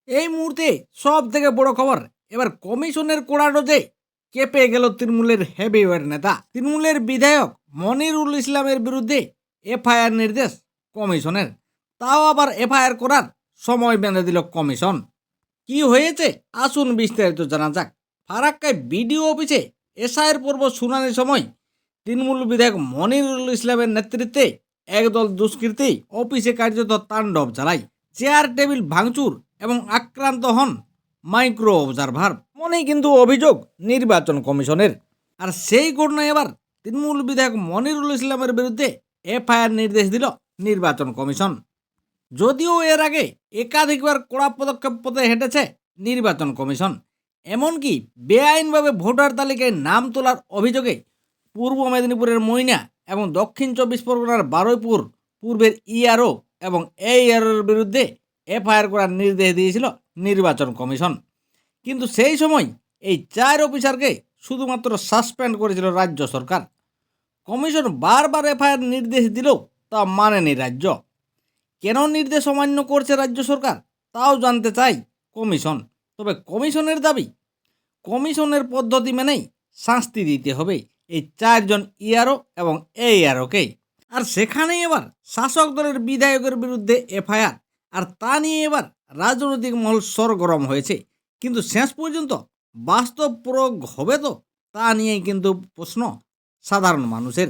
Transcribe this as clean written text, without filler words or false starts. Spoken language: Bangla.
এই মুহূর্তে সব থেকে বড় খবর, এবার কমিশনের কোড়া ডোজে কেঁপে গেল তৃণমূলের হেভিওয়েট নেতা। তৃণমূলের বিধায়ক মনিরুল ইসলামের বিরুদ্ধে এফআইআর নির্দেশ কমিশনের, তাও আবার এফআইআর করার সময় বেঁধে দিল কমিশন। কি হয়েছে আসুন বিস্তারিত জানা যাক। ফারাক্কায় বিডিও অফিসে এসআইয়ের পর্ব শুনানির সময় তৃণমূল বিধায়ক মনিরুল ইসলামের নেতৃত্বে একদল দুষ্কৃতী অফিসে কার্যত তাণ্ডব চালায়। চেয়ার টেবিল ভাঙচুর এবং আক্রান্ত হন মাইক্রো অবজারভার। মনেই কিন্তু অভিযোগ নির্বাচন কমিশনের। আর সেই ঘটনায় এবার তৃণমূল বিধায়ক মনিরুল ইসলামের বিরুদ্ধে এফআইআর নির্দেশ দিল নির্বাচন কমিশন। যদিও এর আগে একাধিকবার কড়া পদক্ষেপ পথে হেঁটেছে নির্বাচন কমিশন, এমনকি বেআইনভাবে ভোটার তালিকায় নাম তোলার অভিযোগে পূর্ব মেদিনীপুরের ময়না এবং দক্ষিণ 24 পরগনার বারুইপুর পূর্বের ইআরও এবং এইআরওর বিরুদ্ধে এফআইআর করার নির্দেশ দিয়েছিল নির্বাচন কমিশন। কিন্তু সেই সময় এই 4 অফিসারকে শুধুমাত্র সাসপেন্ড করেছিল রাজ্য সরকার। কমিশন বারবার এফআইআর নির্দেশ দিলেও তা মানেনি রাজ্য। কেন নির্দেশ অমান্য করছে রাজ্য সরকার তাও জানতে চাই কমিশন। তবে কমিশনের দাবি, কমিশনের পদ্ধতি মেনেই শাস্তি দিতে হবে এই 4 জন ইআরও এবং এইআরওকে। আর সেখানেই এবার শাসক দলের বিধায়কের বিরুদ্ধে এফআইআর, আর তা নিয়ে এবার রাজনৈতিক মহল সরগরম হয়েছে। কিন্তু শেষ পর্যন্ত বাস্তব প্রয়োগ হবে তো, তা নিয়েই কিন্তু প্রশ্ন সাধারণ মানুষের।